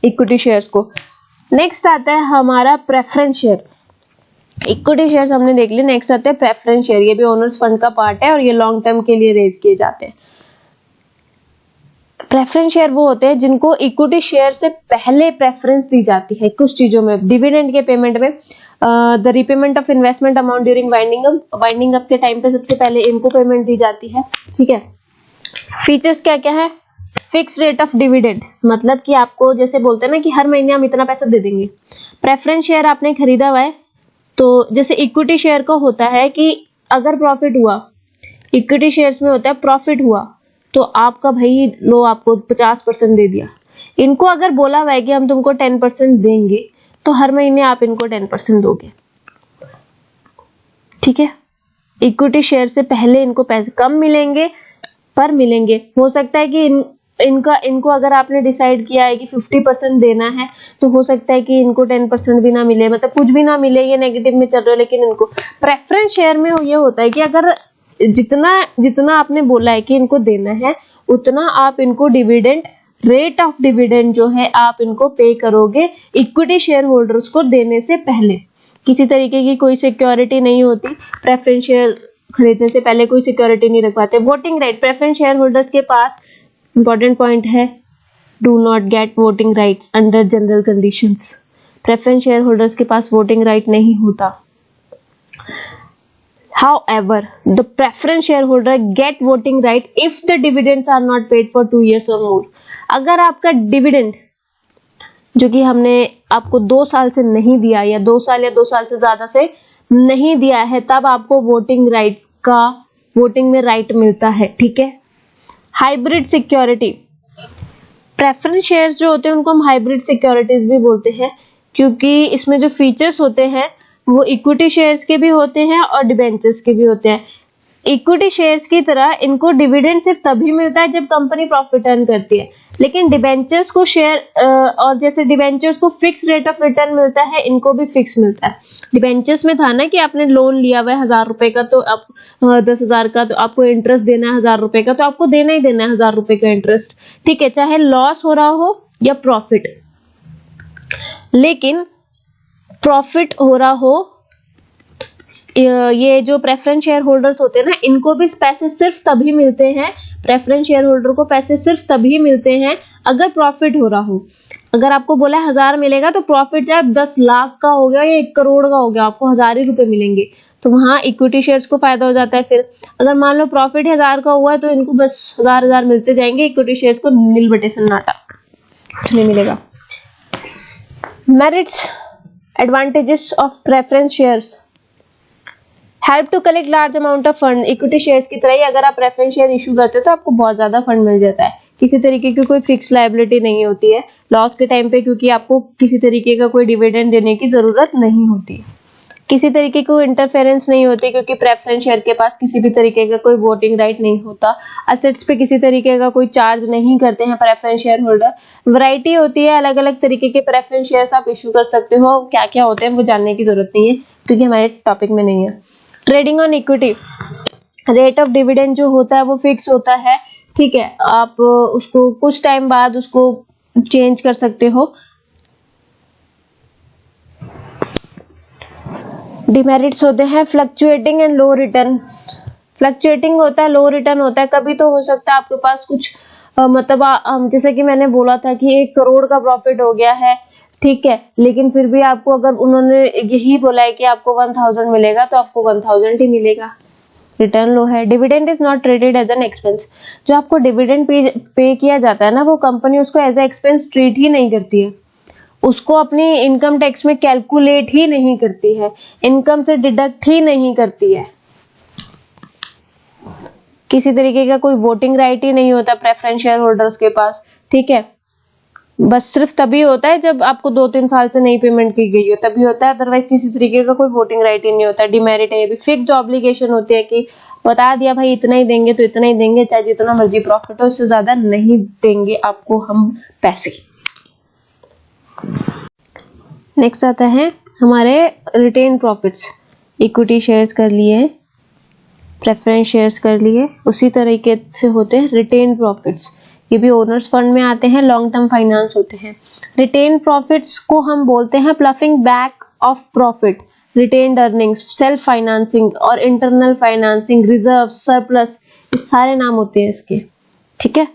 इक्विटी शेयर्स को। नेक्स्ट आता है हमारा प्रेफरेंस शेयर। इक्विटी शेयर्स हमने देख लिया, नेक्स्ट आता है प्रेफरेंस शेयर। ये भी ओनर्स फंड का पार्ट है और ये लॉन्ग टर्म के लिए रेज किए जाते हैं। प्रेफरेंस शेयर वो होते हैं जिनको इक्विटी शेयर से पहले प्रेफरेंस दी जाती है कुछ चीजों में, डिविडेंड के पेमेंट में, the repayment of investment amount during winding up के टाइम पे सबसे पहले इनको पेमेंट दी जाती है, ठीक है। फीचर्स क्या क्या है? फिक्स रेट ऑफ डिविडेंड, मतलब कि आपको जैसे बोलते हैं ना कि हर महीने हम इतना पैसा दे देंगे। प्रेफरेंस शेयर आपने खरीदा हुआ है तो जैसे इक्विटी शेयर का होता है कि अगर प्रॉफिट हुआ, इक्विटी शेयर्स में होता है प्रॉफिट हुआ तो आपका भाई लो आपको 50% दे दिया। इनको अगर बोला हुआ है कि हम तुमको 10% देंगे तो हर महीने आप इनको 10% दोगे, ठीक है। इक्विटी शेयर से पहले इनको पैसे कम मिलेंगे पर मिलेंगे। हो सकता है कि इनको अगर आपने डिसाइड किया है कि 50% देना है तो हो सकता है कि इनको 10% भी ना मिले, मतलब कुछ भी ना मिले, ये नेगेटिव में चल रहे हो। लेकिन इनको प्रेफरेंस शेयर में ये होता है कि अगर जितना आपने बोला है कि इनको देना है उतना आप इनको डिविडेंड, रेट ऑफ डिविडेंड जो है आप इनको पे करोगे इक्विटी शेयर होल्डर्स को देने से पहले। किसी तरीके की कोई सिक्योरिटी नहीं होती, प्रेफरेंस शेयर खरीदने से पहले कोई सिक्योरिटी नहीं रखवाते। Voting right, preference shareholders के पास इंपॉर्टेंट पॉइंट है, do not get voting rights under general conditions. Preference shareholders के पास वोटिंग राइट नहीं होता। However, the preference shareholder get voting right if the dividends are not paid for 2 years or more. अगर आपका dividend जो कि हमने आपको 2 साल से नहीं दिया या 2 साल या 2 साल से ज्यादा से नहीं दिया है तब आपको वोटिंग राइट्स का वोटिंग में राइट मिलता है, ठीक है। हाइब्रिड सिक्योरिटी, प्रेफरेंस शेयर्स जो होते हैं उनको हम हाइब्रिड सिक्योरिटीज भी बोलते हैं क्योंकि इसमें जो फीचर्स होते हैं वो इक्विटी शेयर्स के भी होते हैं और डिबेंचर्स के भी होते हैं। इक्विटी शेयर्स की तरह इनको डिविडेंड सिर्फ तभी मिलता है जब कंपनी प्रॉफिट अर्न करती है, लेकिन डिबेंचर्स को शेयर और जैसे डिबेंचर्स को फिक्स रेट ऑफ रिटर्न मिलता है, इनको भी फिक्स मिलता है। डिबेंचर्स में था ना कि आपने लोन लिया हुआ है 1000 रुपए का, तो आप 10,000 का, तो आपको इंटरेस्ट देना है 1000 रुपए का, तो आपको देना ही देना है 1000 रुपए का इंटरेस्ट, ठीक है, चाहे लॉस हो रहा हो या प्रॉफिट। लेकिन प्रॉफिट हो रहा हो, ये जो प्रेफरेंस शेयर होल्डर्स होते हैं ना, इनको भी पैसे सिर्फ तभी मिलते हैं, प्रेफरेंस शेयर होल्डर को पैसे सिर्फ तभी मिलते हैं अगर प्रॉफिट हो रहा हो। अगर आपको बोला 1000 मिलेगा, तो प्रॉफिट चाहे 10 लाख का हो गया या 1 करोड़ का हो गया, आपको 1000 ही रुपए मिलेंगे, तो वहां इक्विटी शेयर्स को फायदा हो जाता है। फिर अगर मान लो प्रॉफिट 1000 का हुआ है, तो इनको बस 1000 मिलते जाएंगे, इक्विटी शेयर्स को नील बटे सन्नाटा, कुछ नहीं मिलेगा। Merits, advantages of preference shares, help to collect large amount of fund. Equity shares की तरह ही अगर आप प्रेफरेंस शेयर इशू करते हो तो आपको बहुत ज्यादा फंड मिल जाता है, किसी तरीके की कोई फिक्स लायबिलिटी नहीं होती है लॉस के टाइम पे, क्योंकि आपको किसी तरीके का कोई डिविडेंड देने की जरूरत नहीं होती, किसी तरीके की इंटरफेरेंस नहीं होती, क्योंकि प्रेफरेंस शेयर के पास किसी भी तरीके का कोई वोटिंग राइट नहीं होता, असेट्स पे किसी तरीके का कोई चार्ज नहीं करते हैं प्रेफरेंस शेयर होल्डर। वैरायटी होती है, अलग अलग तरीके के प्रेफरेंस शेयर्स आप इशू कर सकते हो, क्या क्या होते हैं वो जानने की जरूरत नहीं है क्योंकि हमारे टॉपिक में नहीं है। Trading on equity, rate of dividend जो होता है वो फिक्स होता है, ठीक है, आप उसको कुछ टाइम बाद उसको चेंज कर सकते हो। डिमेरिट्स होते हैं fluctuating and low return. Fluctuating होता है, लो रिटर्न होता है, कभी तो हो सकता है आपके पास कुछ मतलब जैसे कि मैंने बोला था कि 1 करोड़ का प्रॉफिट हो गया है, ठीक है, लेकिन फिर भी आपको अगर उन्होंने यही बोला है कि आपको 1000 मिलेगा, तो आपको 1000 ही मिलेगा, रिटर्न लो है। Dividend is not treated as an expense, जो आपको डिविडेंड पे किया जाता है ना, वो कंपनी उसको एज ए एक्सपेंस ट्रीट ही नहीं करती है, उसको अपनी इनकम टैक्स में कैलकुलेट ही नहीं करती है, इनकम से डिडक्ट ही नहीं करती है, किसी तरीके का कोई वोटिंग राइट ही नहीं होता प्रेफरेंस शेयर होल्डर्स के पास, ठीक है, बस सिर्फ तभी होता है जब आपको 2-3 साल से नहीं पेमेंट की गई हो, तभी होता है, अदरवाइज किसी तरीके का कोई वोटिंग राइट ही नहीं होता। डिमेरिट है, ये भी फिक्स्ड ऑब्लिगेशन होती है कि बता दिया भाई इतना ही देंगे तो इतना ही देंगे, चाहे जितना मर्जी प्रॉफिट हो, उससे ज्यादा नहीं देंगे आपको हम पैसे। नेक्स्ट आता है हमारे रिटेन प्रॉफिट्स। इक्विटी शेयर्स कर लिए, प्रेफरेंस शेयर्स कर लिए, उसी तरीके से होते हैं रिटेन प्रॉफिट्स, ये भी ओनर्स फंड में आते हैं, लॉन्ग टर्म फाइनेंस होते हैं। रिटेन प्रॉफिट्स को हम बोलते हैं ploughing back of profit, retained earnings, self financing और इंटरनल फाइनेंसिंग, रिजर्व, सरप्लस, ये सारे नाम होते हैं इसके, ठीक है।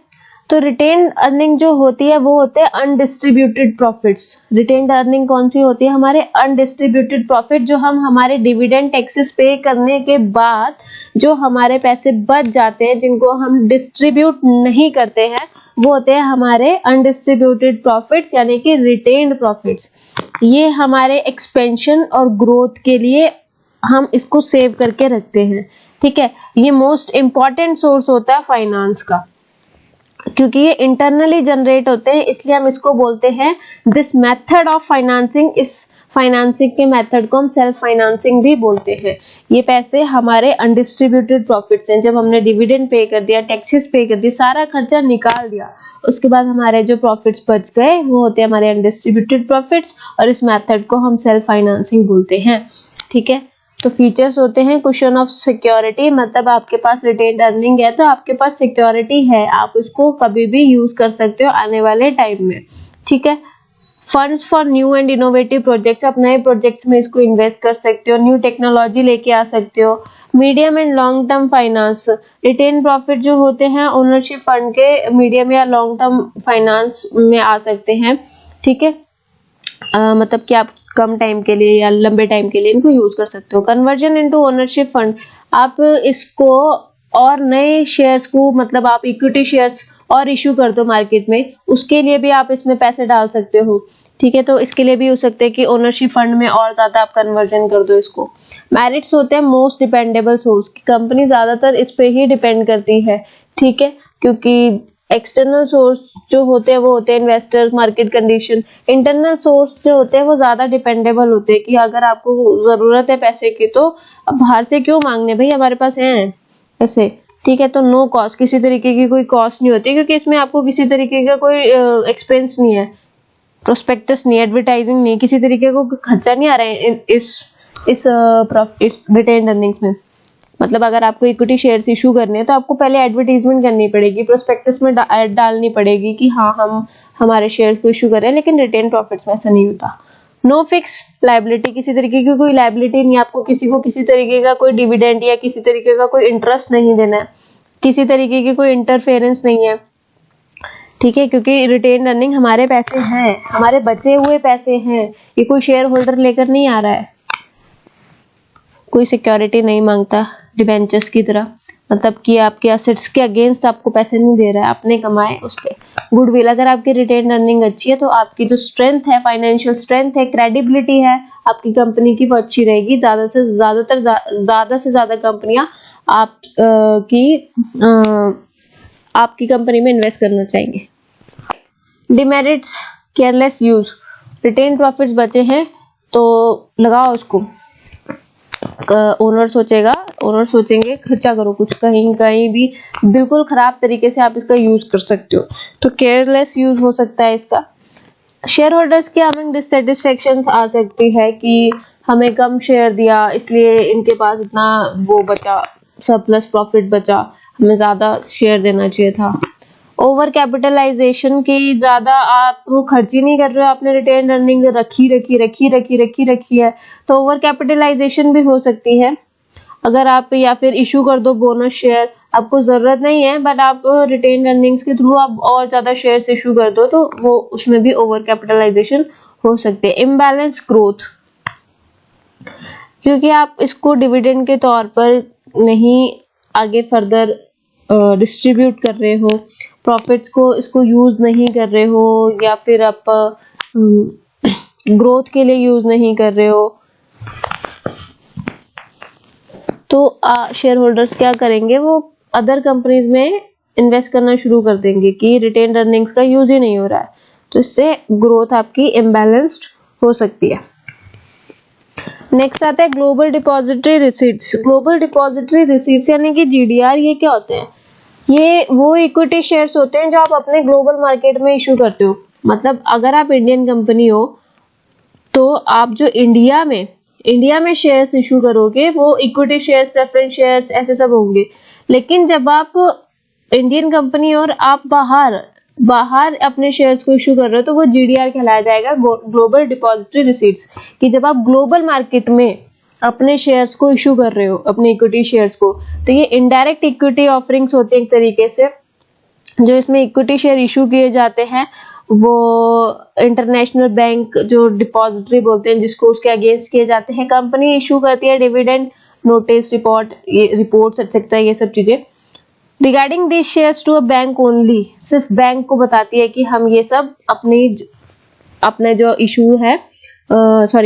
तो रिटेन्ड अर्निंग जो होती है वो होते हैं अनडिस्ट्रीब्यूटेड प्रॉफिट्स। रिटेन्ड अर्निंग कौन सी होती है? हमारे अनडिस्ट्रीब्यूटेड प्रॉफिट, जो हम हमारे डिविडेंड टैक्सेस पे करने के बाद जो हमारे पैसे बच जाते हैं, जिनको हम डिस्ट्रीब्यूट नहीं करते हैं, वो होते हैं हमारे अनडिस्ट्रीब्यूटेड प्रॉफिट्स, यानी कि रिटेन्ड प्रॉफिट्स। ये हमारे एक्सपेंशन और ग्रोथ के लिए हम इसको सेव करके रखते हैं, ठीक है। ये मोस्ट इंपॉर्टेंट सोर्स होता है फाइनेंस का, क्योंकि ये इंटरनली जनरेट होते हैं, इसलिए हम इसको बोलते हैं दिस मेथड ऑफ फाइनेंसिंग। इस फाइनेंसिंग के मेथड को हम सेल्फ फाइनेंसिंग भी बोलते हैं। ये पैसे हमारे अनडिस्ट्रीब्यूटेड प्रॉफिट्स हैं, जब हमने डिविडेंड पे कर दिया, टैक्सेस पे कर दिया, सारा खर्चा निकाल दिया, उसके बाद हमारे जो प्रॉफिट्स बच गए वो होते हैं हमारे अनडिस्ट्रीब्यूटेड प्रॉफिट्स, और इस मेथड को हम सेल्फ फाइनेंसिंग बोलते हैं, ठीक है। तो फीचर्स होते हैं कुशन ऑफ सिक्योरिटी, मतलब आपके पास रिटेन्ड अर्निंग है तो आपके पास सिक्योरिटी है, आप उसको कभी भी यूज कर सकते हो आने वाले टाइम में, ठीक है। Funds for new and innovative projects, आप नए प्रोजेक्ट्स में इसको इन्वेस्ट कर सकते हो, न्यू टेक्नोलॉजी लेके आ सकते हो। Medium and long term finance, retain profit जो होते हैं ओनरशिप फंड के मीडियम या लॉन्ग टर्म फाइनेंस में आ सकते हैं, ठीक है। मतलब कि आप कम टाइम के लिए या लंबे टाइम के लिए इनको यूज कर सकते हो। कन्वर्जन इनटू ओनरशिप फंड, आप इसको और नए शेयर्स को, मतलब आप इक्विटी शेयर्स और इशू कर दो मार्केट में, उसके लिए भी आप इसमें पैसे डाल सकते हो, ठीक है। तो इसके लिए भी हो सकते हैं कि ओनरशिप फंड में और ज्यादा आप कन्वर्जन कर दो इसको। मेरिट्स होते हैं मोस्ट डिपेंडेबल सोर्स, कंपनी ज्यादातर इस पे ही डिपेंड करती है, ठीक है, क्योंकि एक्सटर्नल सोर्स जो होते हैं वो होते हैं investors, market condition. Internal source जो होते हैं वो ज्यादा डिपेंडेबल होते हैं कि अगर आपको जरूरत है पैसे की तो अब बाहर से क्यों मांगने, भाई हमारे पास है ऐसे, ठीक है। तो नो कॉस्ट, किसी तरीके की कोई कॉस्ट नहीं होती क्योंकि इसमें आपको किसी तरीके का कोई एक्सपेंस नहीं है, प्रोस्पेक्टस नहीं, एडवर्टाइजिंग नहीं, किसी तरीके को खर्चा नहीं आ रहा है इस रिटेन अर्निंग्स में। मतलब अगर आपको इक्विटी शेयर्स इशू करने हैं तो आपको पहले एडवर्टाइजमेंट करनी पड़ेगी, प्रोस्पेक्टस में ऐड डालनी पड़ेगी कि हाँ हम हमारे शेयर्स को इशू कर रहे हैं, लेकिन रिटेन प्रॉफिट्स में ऐसा नहीं होता। नो फिक्स लायबिलिटी, किसी तरीके की कोई लायबिलिटी नहीं, आपको किसी को किसी तरीके का कोई डिविडेंड या किसी तरीके का कोई इंटरेस्ट नहीं देना है, किसी तरीके की कोई इंटरफेरेंस नहीं है, ठीक है। क्योंकि रिटेन अर्निंग हमारे पैसे हैं, हमारे बचे हुए पैसे हैं, ये कोई शेयर होल्डर लेकर नहीं आ रहा है, कोई सिक्योरिटी नहीं मांगता डिबेंचर्स की तरह, मतलब कि आपके एसेट्स के अगेंस्ट आपको पैसे नहीं दे रहा है, आपने कमाए उस पे गुडविल। अगर आपकी रिटेन अर्निंग अच्छी है तो आपकी जो स्ट्रेंथ है, फाइनेंशियल स्ट्रेंथ है, क्रेडिबिलिटी है आपकी कंपनी की, वो अच्छी रहेगी। ज्यादा से ज्यादा कंपनियां आपकी कंपनी में इन्वेस्ट करना चाहेंगे। Demerits, careless use, retain profits बचे हैं तो लगाओ उसको, ओनर सोचेंगे खर्चा करो कुछ, कहीं भी बिल्कुल खराब तरीके से आप इसका यूज कर सकते हो, तो केयरलेस यूज हो सकता है इसका। शेयर होल्डर्स की हमें डिससेटिस्फेक्शन आ सकती है कि हमें कम शेयर दिया इसलिए इनके पास इतना वो बचा, सरप्लस प्रॉफिट बचा, हमें ज्यादा शेयर देना चाहिए था। ओवर कैपिटलाइजेशन की, ज्यादा आप खर्च ही नहीं कर रहे हो, आपने रिटेन अर्निंग रखी है, तो ओवर कैपिटलाइजेशन भी हो सकती है। अगर आप या फिर इशू कर दो बोनस शेयर, आपको जरूरत नहीं है बट आप रिटेन अर्निंग्स के थ्रू आप और ज्यादा शेयर्स इशू कर दो तो वो उसमें भी ओवर कैपिटलाइजेशन हो सकती है। इम्बैलेंस ग्रोथ, क्योंकि आप इसको डिविडेंड के तौर पर नहीं आगे फर्दर डिस्ट्रीब्यूट कर रहे हो, प्रॉफिट्स को इसको यूज नहीं कर रहे हो, या फिर आप ग्रोथ के लिए यूज नहीं कर रहे हो, तो शेयर होल्डर्स क्या करेंगे, वो अदर कंपनीज में इन्वेस्ट करना शुरू कर देंगे कि रिटेन अर्निंग्स का यूज ही नहीं हो रहा है, तो इससे ग्रोथ आपकी इम्बैलेंस्ड हो सकती है। नेक्स्ट आता है global depository receipts. Global depository receipts यानी कि जीडीआर, ये क्या होते हैं? ये वो इक्विटी शेयर्स होते हैं जो आप अपने ग्लोबल मार्केट में इशू करते हो। मतलब अगर आप इंडियन कंपनी हो तो आप जो इंडिया में शेयर्स इशू करोगे वो इक्विटी शेयर्स, प्रेफरेंस शेयर्स ऐसे सब होंगे। लेकिन जब आप इंडियन कंपनी और आप बाहर अपने शेयर्स को इशू कर रहे हो तो वो जीडीआर कहलाया जाएगा, ग्लोबल डिपॉजिटरी रिसीट्स। कि जब आप ग्लोबल मार्केट में अपने शेयर्स को इशू कर रहे हो, अपने इक्विटी शेयर्स को, तो ये इनडायरेक्ट इक्विटी ऑफरिंग्स होते हैं एक तरीके से। जो इसमें इक्विटी शेयर इशू किए जाते हैं वो इंटरनेशनल बैंक जो डिपॉजिटरी बोलते हैं जिसको, उसके अगेंस्ट किए जाते हैं। कंपनी इशू करती है डिविडेंड नोटिस, रिपोर्ट्स एक्सेट्रा, ये सब चीजें। Regarding this shares to a bank only, सिर्फ बैंक को बताती है कि हम ये सब अपने जो इशू है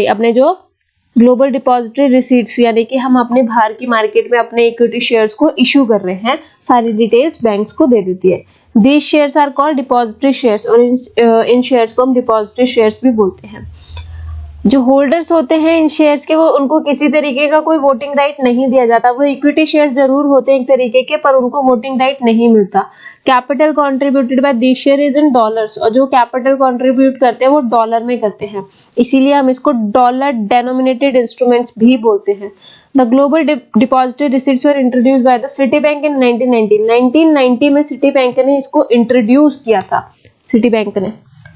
अपने जो ग्लोबल डिपॉजिटरी रिसीट्स यानी कि हम अपने बाहर की मार्केट में अपने इक्विटी शेयर्स को इशू कर रहे हैं, सारी डिटेल्स बैंक्स को दे देती है। These shares are called depository shares और इन शेयर्स को हम डिपॉजिटरी शेयर्स भी बोलते हैं। जो होल्डर्स होते हैं इन शेयर्स के, वो उनको किसी तरीके का कोई वोटिंग राइट नहीं दिया जाता। वो इक्विटी शेयर्स जरूर होते हैं एक तरीके के, पर उनको वोटिंग राइट नहीं मिलता। Capital contributed by this share is in dollars, और जो कैपिटल कंट्रीब्यूट करते हैं वो डॉलर में करते हैं, इसीलिए हम इसको डॉलर डेनोमिनेटेड इंस्ट्रूमेंट्स भी बोलते हैं। The global depository receipts were introduced by the Citibank in 1990. 1990 में Citibank ने इसको इंट्रोड्यूस किया था। Citibank ने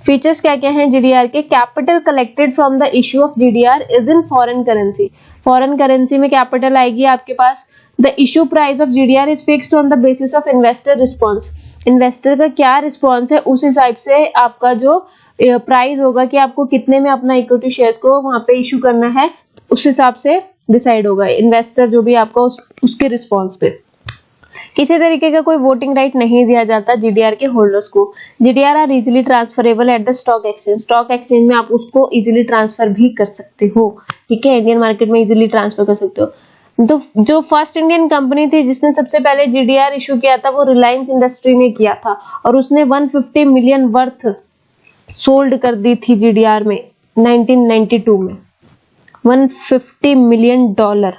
फीचर्स क्या क्या हैं जीडीआर के? Capital collected from the issue of GDR is in foreign currency. Foreign currency में कैपिटल आएगी आपके पास। The issue price of GDR is fixed on the basis of investor response. Investor का क्या रिस्पॉन्स है उस हिसाब से आपका जो प्राइस होगा कि आपको कितने में अपना इक्विटी शेयर्स को वहां पे इशू करना है, उस हिसाब से डिसाइड होगा इन्वेस्टर जो भी आपका उसके रिस्पॉन्स पे। किसी तरीके का कोई वोटिंग राइट नहीं दिया जाता जीडीआर के होल्डर्स को। GDR are easily transferable at the stock exchange. Stock exchange में आप उसको इजीली ट्रांसफर भी कर सकते हो, ठीक है, इंडियन मार्केट में इजीली ट्रांसफर कर सकते हो। तो जो फर्स्ट इंडियन कंपनी थी जिसने सबसे पहले GDR इशू किया था वो रिलायंस इंडस्ट्री ने किया था और उसने 150 मिलियन वर्थ सोल्ड कर दी थी GDR में 1992 में, $150 मिलियन।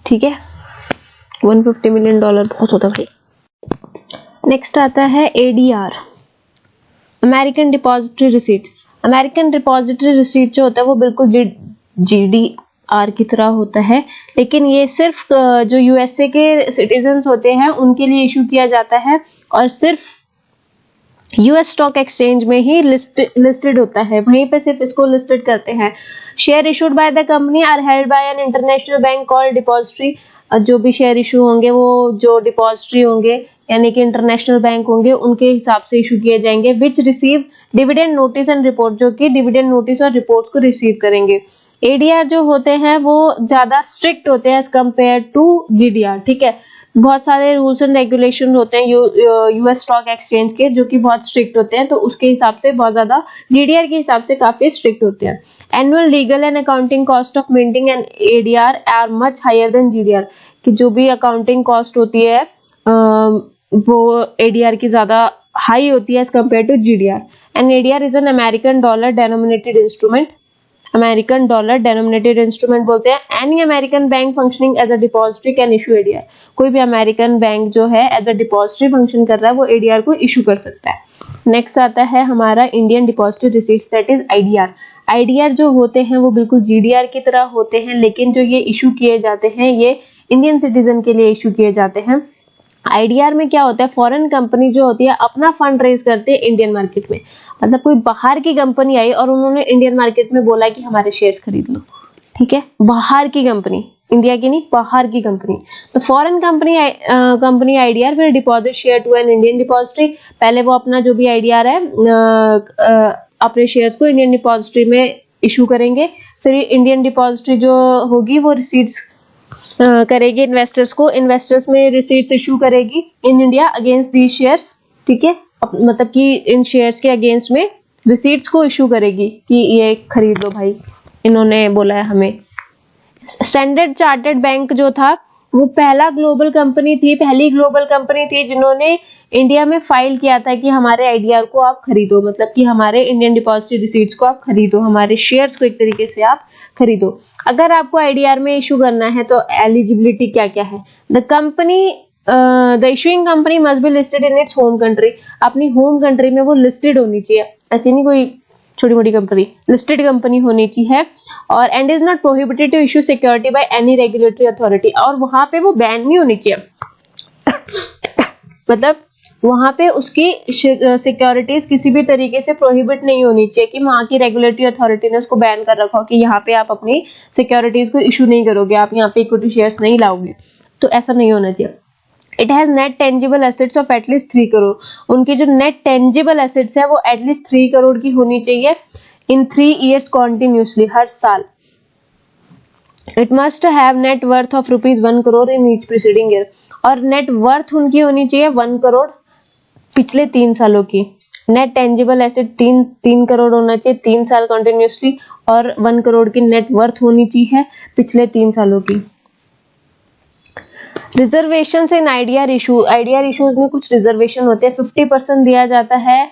ठीक है, $150 मिलियन बहुत होता भाई। नेक्स्ट आता है ADR, American depository receipt. American depository receipt जो होता है वो बिल्कुल GDR की तरह होता है, लेकिन ये सिर्फ जो USA के सिटीजन्स होते हैं उनके लिए इशू किया जाता है और सिर्फ US स्टॉक एक्सचेंज में ही लिस्टेड होता है, वहीं पे सिर्फ इसको लिस्टेड करते हैं। Share issued by the company are held by an international bank called depository. जो भी शेयर इशू होंगे वो जो डिपॉजिटरी होंगे यानी कि इंटरनेशनल बैंक होंगे उनके हिसाब से इशू किए जाएंगे, which receive dividend notice and report, जो कि डिविडेंड नोटिस और रिपोर्ट्स को रिसीव करेंगे। ADR जो होते हैं वो ज्यादा स्ट्रिक्ट होते हैं एज कम्पेयर टू GDR। ठीक है, बहुत सारे रूल्स एंड रेगुलेशन होते हैं US स्टॉक एक्सचेंज के जो कि बहुत स्ट्रिक्ट होते हैं, तो उसके हिसाब से बहुत ज्यादा GDR के हिसाब से काफी स्ट्रिक्ट होते हैं। Annual legal and accounting cost of maintaining and ADR are much higher than GDR, कि जो भी अकाउंटिंग कॉस्ट होती है वो ADR की ज्यादा हाई होती है as compare to GDR। And ADR is an American dollar denominated instrument. American dollar denominated instrument बोलते हैं। Any American bank functioning as a depository can issue ADR। कोई भी अमेरिकन बैंक जो है एज अ डिपॉजिटरी फंक्शन कर रहा है वो ADR को इशू कर सकता है। नेक्स्ट आता है हमारा Indian depository receipts, that is IDR। IDR जो होते हैं वो बिल्कुल GDR की तरह होते हैं, लेकिन जो ये इशू किए जाते हैं ये इंडियन सिटीजन के लिए इशू किए जाते हैं। IDR में क्या होता है, फॉरेन कंपनी जो होती है अपना फंड रेज करते हैं इंडियन मार्केट में। मतलब कोई बाहर की कंपनी आई और उन्होंने इंडियन मार्केट में बोला कि हमारे शेयर्स खरीद लो। ठीक है, बाहर की कंपनी, इंडिया की नहीं, बाहर की कंपनी। तो फॉरेन कंपनी IDR फिर deposit share to an Indian depository. पहले वो अपना जो भी IDR है अपने शेयर्स को इंडियन डिपॉजिटरी में इशू करेंगे, फिर इंडियन डिपॉजिटरी जो होगी वो रिसीट्स करेगी इन्वेस्टर्स को, इन्वेस्टर्स में रिसीट्स इशू करेगी in India against the shares. ठीक है, मतलब कि इन शेयर्स के अगेंस्ट में रिसीट्स को इशू करेगी कि ये खरीद लो भाई, इन्होंने बोला है हमें। स्टैंडर्ड चार्टर्ड बैंक जो था वो पहली ग्लोबल कंपनी थी जिन्होंने इंडिया में फाइल किया था कि हमारे IDR को आप खरीदो, मतलब कि हमारे इंडियन डिपॉजिटरी रिसीट्स को आप खरीदो, हमारे शेयर्स को एक तरीके से आप खरीदो। अगर आपको IDR में इशू करना है तो एलिजिबिलिटी क्या क्या है। The issuing company must be listed in its home country. अपनी होम कंट्री में वो लिस्टेड होनी चाहिए, ऐसी नहीं कोई छोटी मोटी कंपनी, लिस्टेड कंपनी होनी चाहिए। और and is not prohibited to issue security by any regulatory authority. और वहां पे वो बैन नहीं होनी चाहिए मतलब वहां पे उसकी सिक्योरिटीज किसी भी तरीके से प्रोहिबिट नहीं होनी चाहिए कि वहां की रेगुलेटरी अथॉरिटी ने उसको बैन कर रखा हो कि यहाँ पे आप अपनी सिक्योरिटीज को इशू नहीं करोगे, आप यहाँ पे इक्विटी शेयर्स नहीं लाओगे, तो ऐसा नहीं होना चाहिए। It has net tangible assets of at least 3 crore. उनकी जो नेट टेंजिबल एसेट्स है वो एटलीस्ट 3 करोड़ की होनी चाहिए इन 3 years कॉन्टिन्यूसली, हर साल। It must have net worth of ₹1 crore in each preceding year. और नेट वर्थ उनकी होनी चाहिए 1 करोड़ पिछले 3 सालों की। नेट टेंजिबल एसेट 3 करोड़ होना चाहिए 3 साल कंटिन्यूसली, और 1 करोड़ की नेट वर्थ होनी चाहिए पिछले 3 सालों की। रिजर्वेशन इन IDR इशूज में कुछ रिजर्वेशन होते हैं। 50% दिया जाता है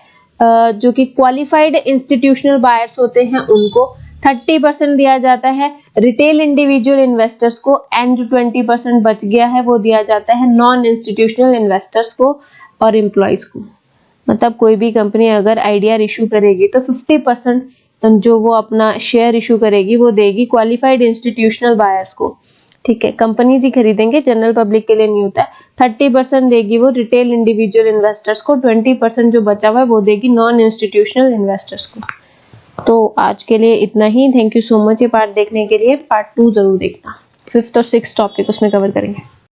जो कि क्वालिफाइड इंस्टीट्यूशनल बायर्स होते हैं उनको, 30% दिया जाता है रिटेल इंडिविजुअल इन्वेस्टर्स को, एंड जो 20% बच गया है वो दिया जाता है नॉन इंस्टीट्यूशनल इन्वेस्टर्स को और एम्प्लॉयज को। मतलब कोई भी कंपनी अगर IDR इशू करेगी तो 50% जो वो अपना शेयर इशू करेगी वो देगी क्वालिफाइड इंस्टीट्यूशनल बायर्स को। ठीक है, कंपनीज ही खरीदेंगे, जनरल पब्लिक के लिए नहीं होता है। 30% देगी वो रिटेल इंडिविजुअल इन्वेस्टर्स को, 20% जो बचा हुआ है वो देगी नॉन इंस्टीट्यूशनल इन्वेस्टर्स को। तो आज के लिए इतना ही। थैंक यू सो मच ये पार्ट देखने के लिए। पार्ट 2 जरूर देखना, 5th और 6th टॉपिक उसमें कवर करेंगे।